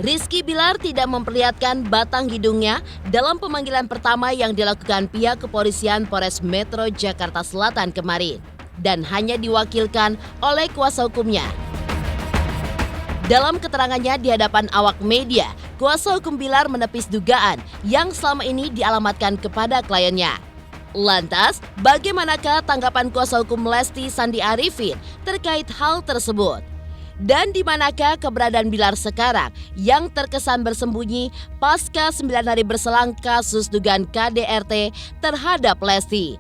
Rizky Bilar tidak memperlihatkan batang hidungnya dalam pemanggilan pertama yang dilakukan pihak kepolisian Polres Metro Jakarta Selatan kemarin dan hanya diwakilkan oleh kuasa hukumnya. Dalam keterangannya di hadapan awak media, kuasa hukum Bilar menepis dugaan yang selama ini dialamatkan kepada kliennya. Lantas, bagaimanakah tanggapan kuasa hukum Lesti Sandi Arifin terkait hal tersebut? Dan di manakah keberadaan Bilar sekarang yang terkesan bersembunyi pasca 9 hari berselang kasus dugaan KDRT terhadap Lesti?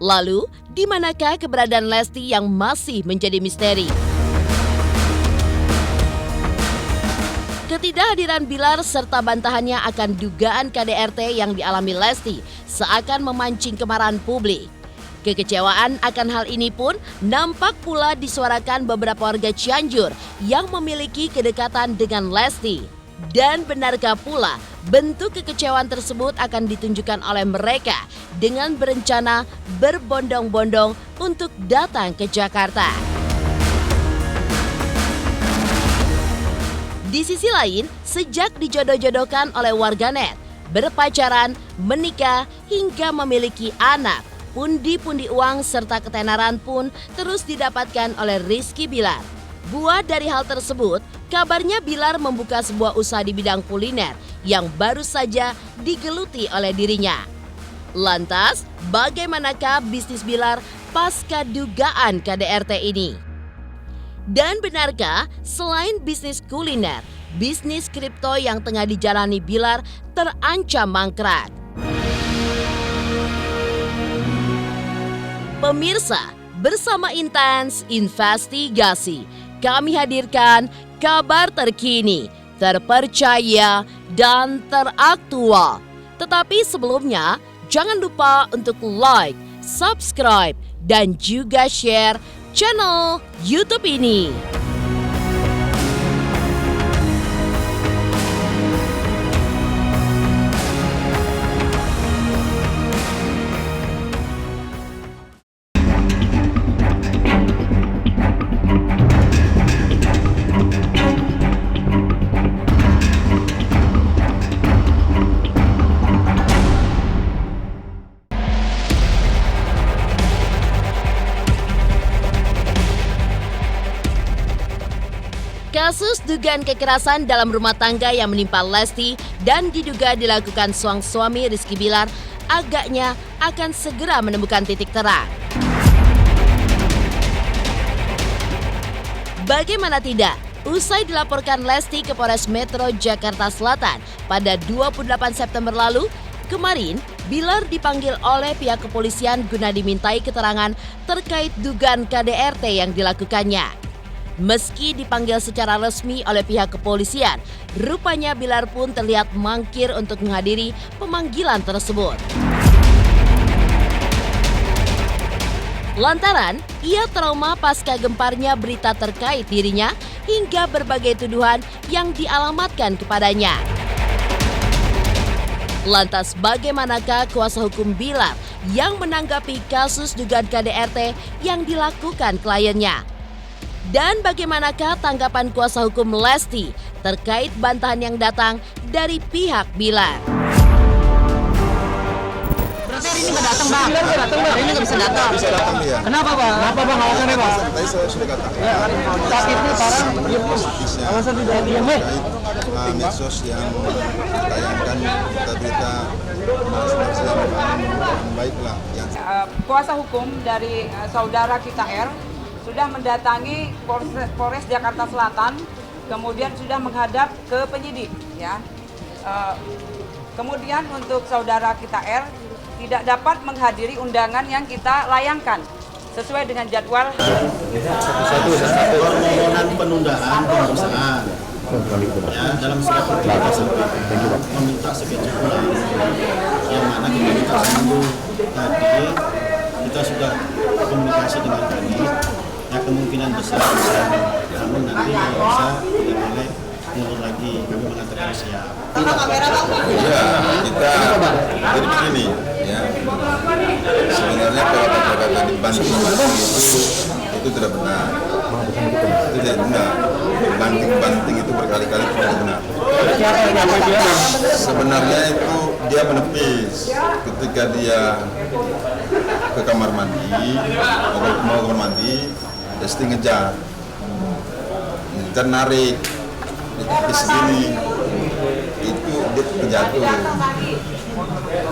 Lalu, di manakah keberadaan Lesti yang masih menjadi misteri? Ketidakhadiran Bilar serta bantahannya akan dugaan KDRT yang dialami Lesti seakan memancing kemarahan publik. Kekecewaan akan hal ini pun nampak pula disuarakan beberapa warga Cianjur yang memiliki kedekatan dengan Lesti. Dan benarkah pula bentuk kekecewaan tersebut akan ditunjukkan oleh mereka dengan berencana berbondong-bondong untuk datang ke Jakarta? Di sisi lain, sejak dijodoh-jodohkan oleh warganet, berpacaran, menikah, hingga memiliki anak, pundi-pundi uang serta ketenaran pun terus didapatkan oleh Rizky Bilar. Buah dari hal tersebut, kabarnya Bilar membuka sebuah usaha di bidang kuliner yang baru saja digeluti oleh dirinya. Lantas, bagaimanakah bisnis Bilar pasca dugaan KDRT ini? Dan benarkah selain bisnis kuliner, bisnis kripto yang tengah dijalani Bilar terancam mangkrak? Pemirsa, bersama Intens Investigasi, kami hadirkan kabar terkini, terpercaya, dan teraktual. Tetapi sebelumnya, jangan lupa untuk like, subscribe, dan juga share channel YouTube ini. Kasus dugaan kekerasan dalam rumah tangga yang menimpa Lesti dan diduga dilakukan sang suami Rizky Bilar agaknya akan segera menemukan titik terang. Bagaimana tidak, usai dilaporkan Lesti ke Polres Metro Jakarta Selatan pada 28 September lalu, kemarin Bilar dipanggil oleh pihak kepolisian guna dimintai keterangan terkait dugaan KDRT yang dilakukannya. Meski dipanggil secara resmi oleh pihak kepolisian, rupanya Bilar pun terlihat mangkir untuk menghadiri pemanggilan tersebut. Lantaran ia trauma pasca gemparnya berita terkait dirinya hingga berbagai tuduhan yang dialamatkan kepadanya. Lantas bagaimanakah kuasa hukum Bilar yang menanggapi kasus dugaan KDRT yang dilakukan kliennya? Dan bagaimanakah tanggapan kuasa hukum Lesti terkait bantahan yang datang dari pihak Bilar? Berarti hari ini nggak datang, Bang? Bilar nggak datang, Bang? Hari ini nggak bisa datang. Bisa datang dia. Kenapa, Bang? Kenapa, Bang? Alasannya, Bang? Tadi saya sudah katakan. Sakitnya parah. Alasan tidak diam, medsos yang tayangkan berita-berita narasi yang baiklah. Kuasa hukum dari saudara kita R sudah mendatangi Polres Jakarta Selatan, kemudian sudah menghadap ke penyidik, ya. Kemudian untuk saudara kita R tidak dapat menghadiri undangan yang kita layangkan sesuai dengan jadwal. Permohonan penundaan pemeriksaan. Ya, dalam surat perintah meminta sebagai pulang, yang mana kita minta seminggu tadi kita sudah komunikasi dengan kami. Ya, kemungkinan besar namun nanti kalau bisa tidak boleh mundur lagi, kami mengatakan siap. Ya, kita jadi begini ya. Sebenarnya kalau kata-kata dibantu itu tidak benar. Itu tidak benar. Banting itu berkali-kali tidak benar. Sebenarnya itu dia menepis ketika dia ke kamar mandi, mau ke kamar mandi, Lesti ngejar, narik, ditepis segini, itu dia terjatuh.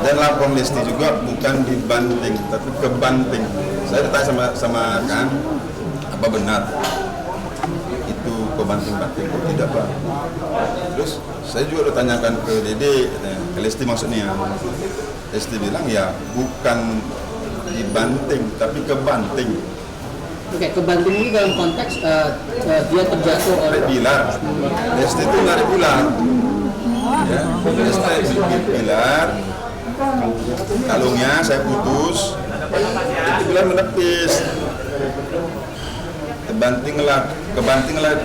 Dan laporan Lesti juga bukan dibanting, tapi kebanting. Saya ditanya sama kan, apa benar itu kebanting-banting? Oh, tidak, Pak. Terus saya juga ditanyakan ke Dede, ke Lesti maksudnya. Lesti bilang ya bukan dibanting, tapi kebanting. Oke, kebanting ini dalam konteks dia terjatuh oleh pilar. Lesti itu narik pilar. Ya, Lesti pilar. Kalungnya saya putus. Itu pilar menepis. Kebantinglah,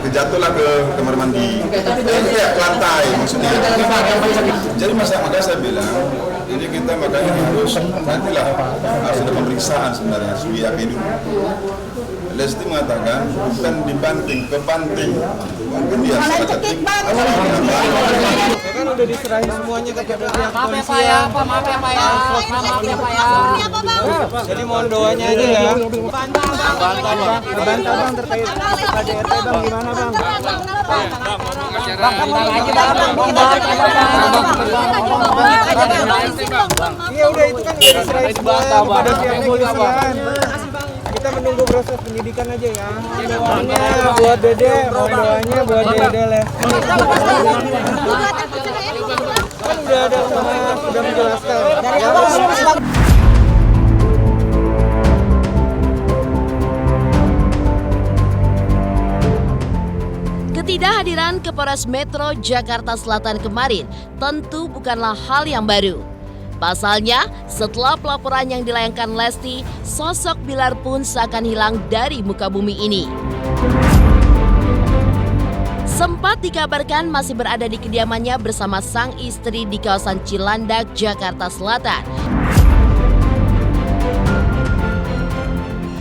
kejatuhlah ke kamar mandi. Tidak ke lantai maksudnya. Jadi makanya saya bilang, ini kita makanya harus nantilah harus ada pemeriksaan sebenarnya, harus diakui dulu. Lesti mengatakan bukan dibanting, kebanting. Mungkin dia salah ketik. kan udah diserahin semuanya ke pihak polisi. Maaf ya Pak ya. Jadi mohon doanya aja ya. Bantah bang terkait KDRT bang, gimana bang? Iya udah itu kan udah diserahin semua kepada pihak kepolisian. Kita menunggu proses penyidikan aja ya. Doanya buat Dede, mohon doanya buat Dede lah. Kan udah ada sama, sudah menjelaskan. Dari awal Ketidakhadiran Kapolres Metro Jakarta Selatan kemarin tentu bukanlah hal yang baru. Pasalnya, setelah pelaporan yang dilayangkan Lesti, sosok Bilar pun seakan hilang dari muka bumi ini. Sempat dikabarkan masih berada di kediamannya bersama sang istri di kawasan Cilandak, Jakarta Selatan.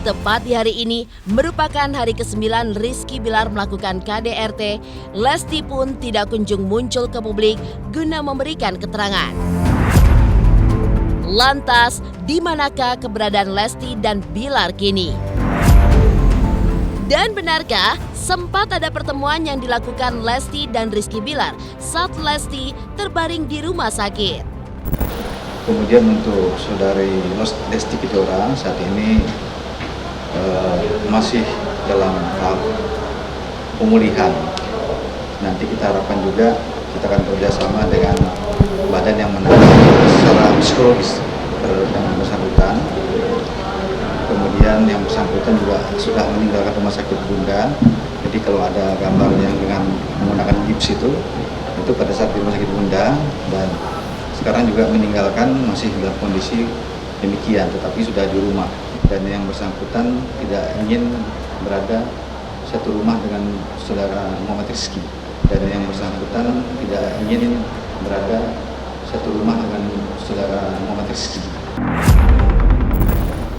Tepat di hari ini merupakan hari ke-9 Rizky Bilar melakukan KDRT, Lesti pun tidak kunjung muncul ke publik guna memberikan keterangan. Lantas, di manakah keberadaan Lesti dan Bilar kini? Dan benarkah sempat ada pertemuan yang dilakukan Lesti dan Rizky Bilar saat Lesti terbaring di rumah sakit? Kemudian untuk saudari Lesti Kejora saat ini masih dalam tahap pemulihan. Nanti kita harapkan juga kita akan kerjasama dengan badan yang menangani secara psikologis yang bersangkutan. Kemudian yang bersangkutan juga sudah meninggalkan rumah sakit Bunda. Jadi kalau ada gambar yang dengan menggunakan gips itu pada saat di rumah sakit Bunda, dan sekarang juga meninggalkan masih dalam kondisi demikian, tetapi sudah di rumah. Dan yang bersangkutan tidak ingin berada satu rumah dengan saudara Muhammad Rizky. Dan yang bersangkutan tidak ingin berada satu rumah dengan saudara Muhammad Rizky.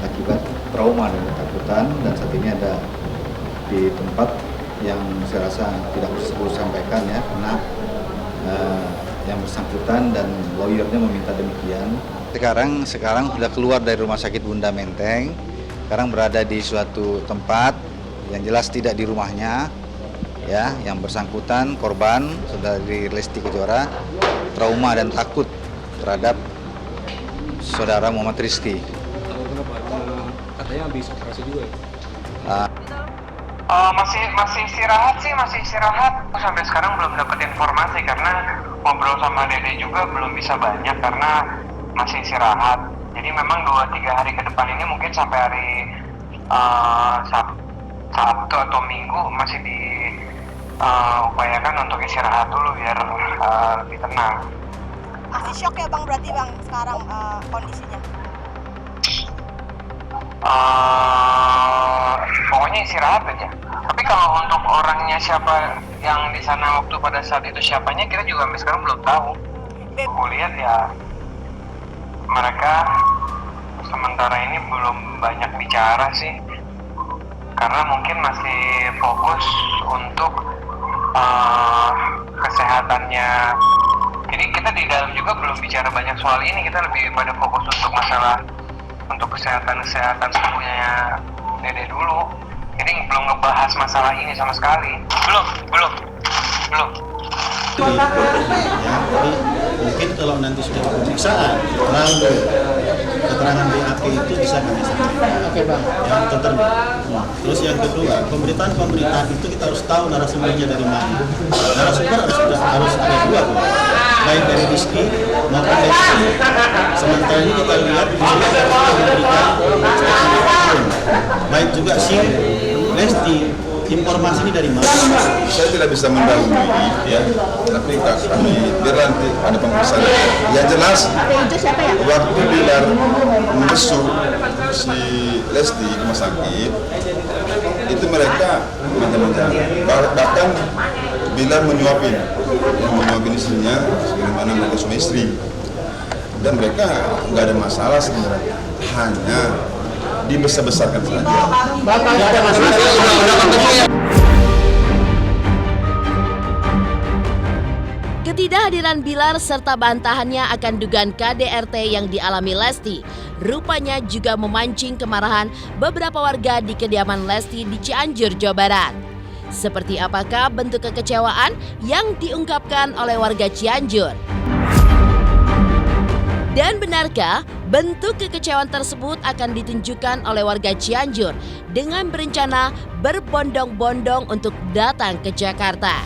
Akibat trauma dan ketakutan, dan saat ini ada di tempat yang saya rasa tidak perlu sampaikan ya, karena yang bersangkutan dan lawyernya meminta demikian. Sekarang sudah keluar dari rumah sakit Bunda Menteng, sekarang berada di suatu tempat yang jelas tidak di rumahnya. Ya, yang bersangkutan korban saudari Lesti Kejora trauma dan takut terhadap saudara Muhammad Rizky. Katanya habis operasi juga ya? Masih istirahat. Sampai sekarang belum dapat informasi karena ngobrol sama Dede juga belum bisa banyak karena masih istirahat. Jadi memang 2-3 hari ke depan ini mungkin sampai hari Sabtu atau Minggu masih upayakan untuk istirahat dulu biar lebih tenang. Masih shock ya Bang, berarti Bang sekarang kondisinya? Pokoknya istirahat aja. Tapi kalau untuk orangnya siapa yang di sana waktu pada saat itu siapanya, kita juga sampai sekarang belum tahu. Aku lihat ya mereka sementara ini belum banyak bicara sih. karena mungkin masih fokus untuk kesehatannya. Jadi kita di dalam juga belum bicara banyak soal ini, kita lebih pada fokus untuk masalah untuk kesehatan tubuhnya Dede dulu. Jadi belum ngebahas masalah ini sama sekali. Belum. Ya, jadi mungkin kalau nanti sudah pemeriksaan, keterangan BAP itu bisa kami sampaikan. Oke bang. Yang tertentu. Terus yang kedua, pemberitaan itu kita harus tahu narasumbernya dari mana. Narasumber harus ada dua, baik dari Rizky maupun Lesti. Sementara ini kita lihat memberikan baik juga si Lesti. Informasi ini dari mana? Saya tidak bisa mendahului, ya. Tapi kami biar nanti ada pemeriksaan. Yang jelas, waktu Bilar membesuk si Lesti di rumah sakit, itu mereka macam-macam. Bahkan Bilar menyuapin istrinya, sebagaimana mereka suami istri. Dan mereka nggak ada masalah sebenarnya, hanya dibesar-besarkan saja. Ketidakhadiran Bilar serta bantahannya akan dugaan KDRT yang dialami Lesti rupanya juga memancing kemarahan beberapa warga di kediaman Lesti di Cianjur, Jawa Barat. Seperti apakah bentuk kekecewaan yang diungkapkan oleh warga Cianjur? Dan benarkah bentuk kekecewaan tersebut akan ditunjukkan oleh warga Cianjur dengan berencana berbondong-bondong untuk datang ke Jakarta?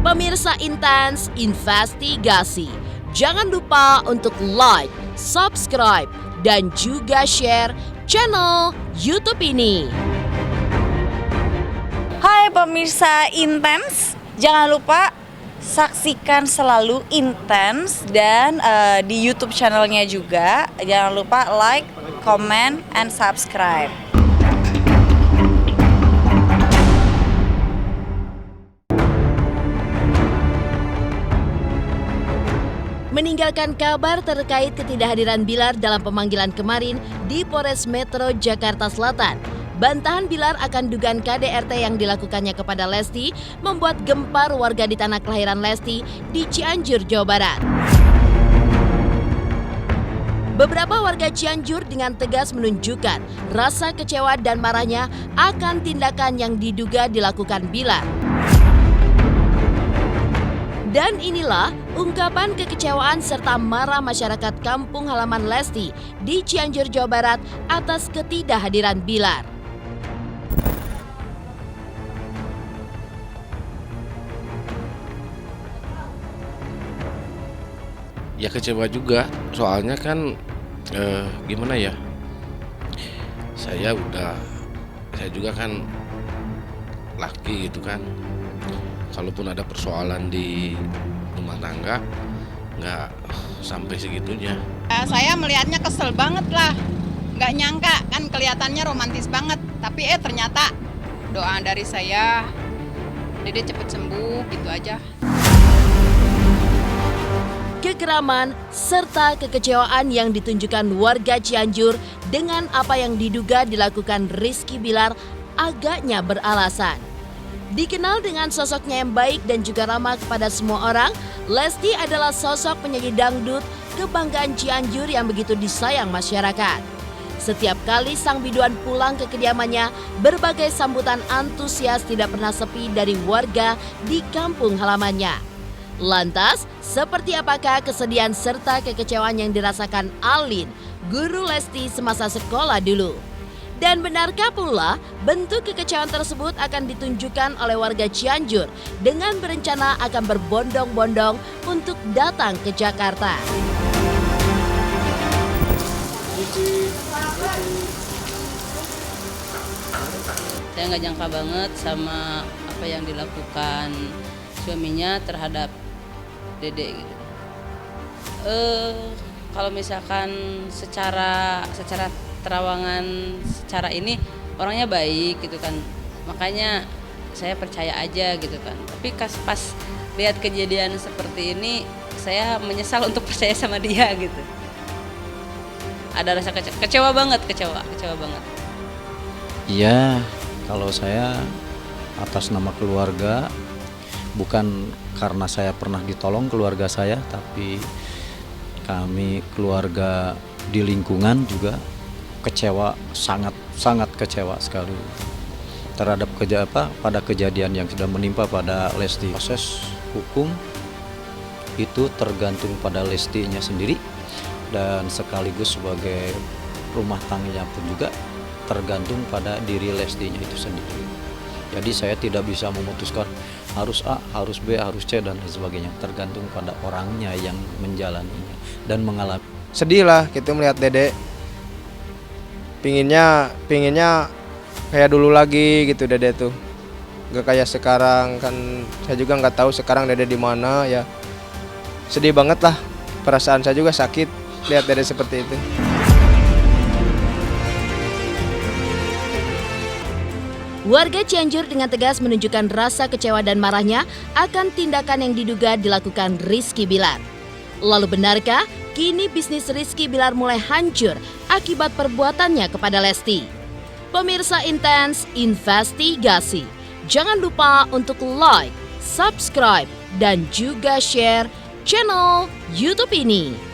Pemirsa Intens Investigasi, jangan lupa untuk like, subscribe, dan juga share channel YouTube ini. Hai pemirsa Intens, jangan lupa saksikan selalu Intens dan di YouTube channelnya juga. Jangan lupa like, comment, and subscribe. Meninggalkan kabar terkait ketidakhadiran Bilar dalam pemanggilan kemarin di Polres Metro Jakarta Selatan, bantahan Bilar akan dugaan KDRT yang dilakukannya kepada Lesti membuat gempar warga di tanah kelahiran Lesti di Cianjur, Jawa Barat. Beberapa warga Cianjur dengan tegas menunjukkan rasa kecewa dan marahnya akan tindakan yang diduga dilakukan Bilar. Dan inilah ungkapan kekecewaan serta marah masyarakat kampung halaman Lesti di Cianjur, Jawa Barat atas ketidakhadiran Bilar. Ya kecewa juga, soalnya kan gimana ya, saya juga kan laki gitu kan, kalaupun ada persoalan di rumah tangga nggak sampai segitunya. Saya melihatnya kesel banget lah, nggak nyangka kan kelihatannya romantis banget, tapi ternyata doa dari saya Dede cepet sembuh gitu aja. Kegeraman serta kekecewaan yang ditunjukkan warga Cianjur dengan apa yang diduga dilakukan Rizky Bilar agaknya beralasan. Dikenal dengan sosoknya yang baik dan juga ramah kepada semua orang, Lesti adalah sosok penyanyi dangdut kebanggaan Cianjur yang begitu disayang masyarakat. Setiap kali sang biduan pulang ke kediamannya, berbagai sambutan antusias tidak pernah sepi dari warga di kampung halamannya. Lantas, seperti apakah kesedihan serta kekecewaan yang dirasakan Alin, guru Lesti semasa sekolah dulu? Dan benarkah pula bentuk kekecewaan tersebut akan ditunjukkan oleh warga Cianjur dengan berencana akan berbondong-bondong untuk datang ke Jakarta? Saya nggak nyangka banget sama apa yang dilakukan suaminya terhadap Dede gitu. Kalau misalkan secara terawangan secara ini orangnya baik gitu kan, makanya saya percaya aja gitu kan. Tapi pas lihat kejadian seperti ini, saya menyesal untuk percaya sama dia gitu. Ada rasa kecewa banget. Iya, kalau saya atas nama keluarga, bukan karena saya pernah ditolong keluarga saya, tapi kami keluarga di lingkungan juga kecewa, sangat kecewa sekali terhadap pada kejadian yang sudah menimpa pada Lesti. Proses hukum itu tergantung pada Lestinya sendiri, dan sekaligus sebagai rumah tangganya pun juga tergantung pada diri Lestinya itu sendiri. Jadi saya tidak bisa memutuskan harus A, harus B, harus C dan lain sebagainya. Tergantung pada orangnya yang menjalaninya dan mengalami. Sedih lah gitu melihat Dede. Pinginnya kayak dulu lagi gitu Dede tuh. Gak kayak sekarang, kan saya juga nggak tahu sekarang Dede di mana ya. Sedih banget lah. Perasaan saya juga sakit lihat Dede seperti itu. Warga Cianjur dengan tegas menunjukkan rasa kecewa dan marahnya akan tindakan yang diduga dilakukan Rizky Bilar. Lalu benarkah kini bisnis Rizky Bilar mulai hancur akibat perbuatannya kepada Lesti? Pemirsa Intens Investigasi, jangan lupa untuk like, subscribe, dan juga share channel YouTube ini.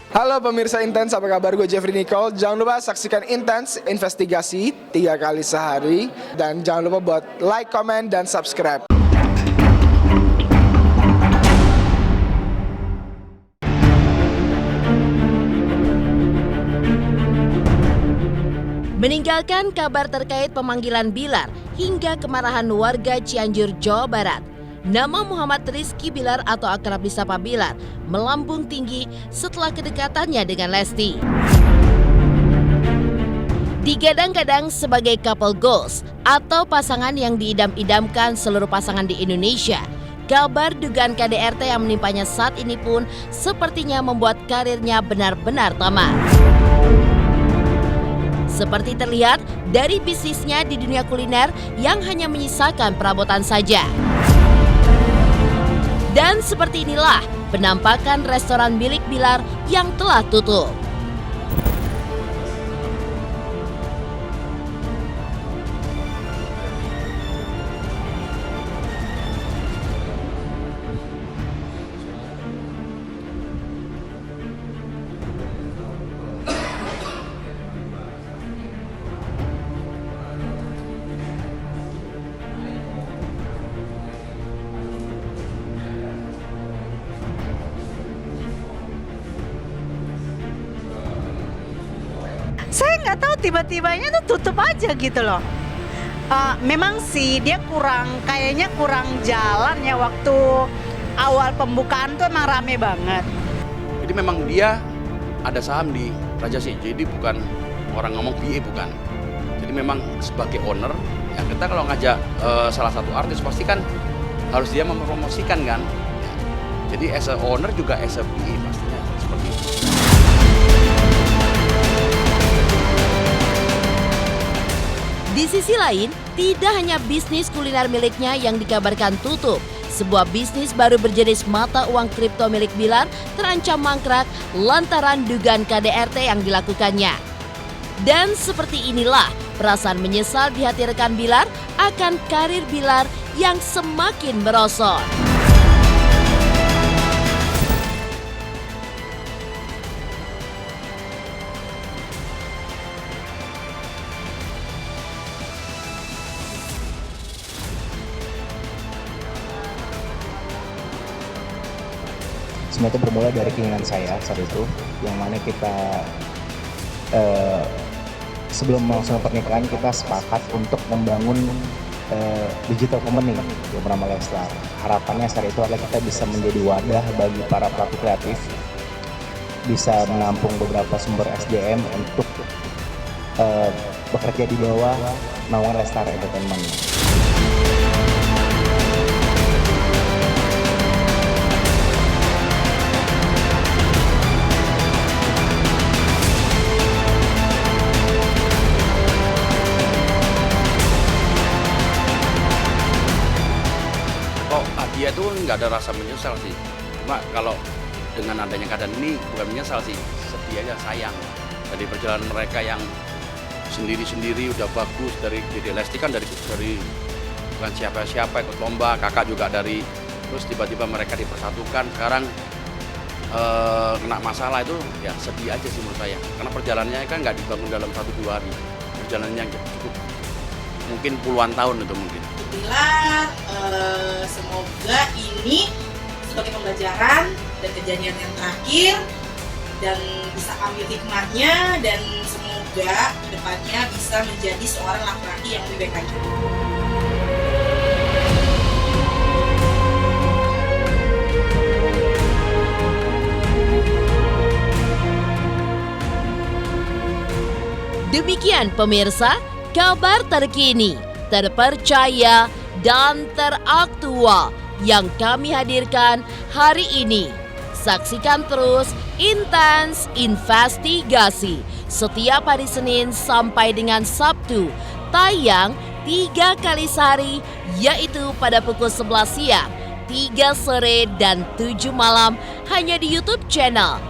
Halo pemirsa Intens, apa kabar? Gue Jeffrey Nicole. Jangan lupa saksikan Intens Investigasi 3 kali sehari. Dan jangan lupa buat like, comment, dan subscribe. Meninggalkan kabar terkait pemanggilan Bilar hingga kemarahan warga Cianjur, Jawa Barat, nama Muhammad Rizky Bilar atau akrab disapa Bilar melambung tinggi setelah kedekatannya dengan Lesti. Digadang-gadang sebagai couple goals atau pasangan yang diidam-idamkan seluruh pasangan di Indonesia, kabar dugaan KDRT yang menimpanya saat ini pun sepertinya membuat karirnya benar-benar tamat. Seperti terlihat dari bisnisnya di dunia kuliner yang hanya menyisakan perabotan saja. Dan seperti inilah penampakan restoran milik Bilar yang telah tutup. Saya nggak tahu, tiba-tibanya tuh tutup aja gitu loh. Memang sih dia kayaknya kurang jalan ya, waktu awal pembukaan tuh emang rame banget. Jadi memang dia ada saham di Rajasi, jadi bukan orang ngomong PA, bukan. Jadi memang sebagai owner, ya kita kalau ngajak salah satu artis pasti kan harus dia mempromosikan kan. Ya. Jadi as a owner juga as a PA pastinya seperti itu. Di sisi lain, tidak hanya bisnis kuliner miliknya yang dikabarkan tutup. Sebuah bisnis baru berjenis mata uang kripto milik Bilar terancam mangkrak lantaran dugaan KDRT yang dilakukannya. Dan seperti inilah perasaan menyesal di hati rekan Bilar akan karir Bilar yang semakin merosot. Semua itu bermula dari keinginan saya saat itu, yang mana kita sebelum melangsungkan pernikahan kita sepakat untuk membangun digital company yang bernama Leslar. Harapannya saat itu adalah kita bisa menjadi wadah bagi para pelaku kreatif, bisa menampung beberapa sumber SDM untuk bekerja di bawah naungan Leslar Entertainment. Dia tuh nggak ada rasa menyesal sih. Cuma kalau dengan adanya keadaan ini bukan menyesal sih, sedih aja, sayang. Dari perjalanan mereka yang sendiri-sendiri udah bagus. Dari Dede Lesti kan dari bukan siapa-siapa ikut lomba, kakak juga dari, terus tiba-tiba mereka dipersatukan. Sekarang kena masalah itu ya sedih aja sih menurut saya, karena perjalanannya kan nggak dibangun dalam 1-2 hari, perjalanannya cukup mungkin puluhan tahun itu mungkin. Alhamdulillah, semoga ini sebagai pembelajaran dan kejadian yang terakhir dan bisa ambil hikmahnya, dan semoga kedepannya bisa menjadi seorang laki-laki yang lebih baik lagi. Demikian pemirsa, kabar terkini, terpercaya, dan teraktual yang kami hadirkan hari ini. Saksikan terus Intens Investigasi setiap hari Senin sampai dengan Sabtu, tayang 3 kali sehari, yaitu pada pukul 11 siang, 3 sore, dan 7 malam hanya di YouTube channel.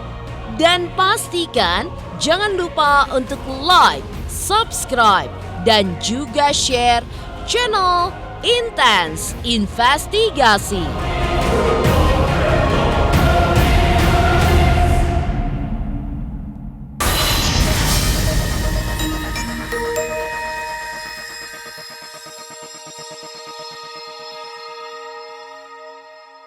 Dan pastikan jangan lupa untuk like, subscribe, dan juga share channel Intens Investigasi.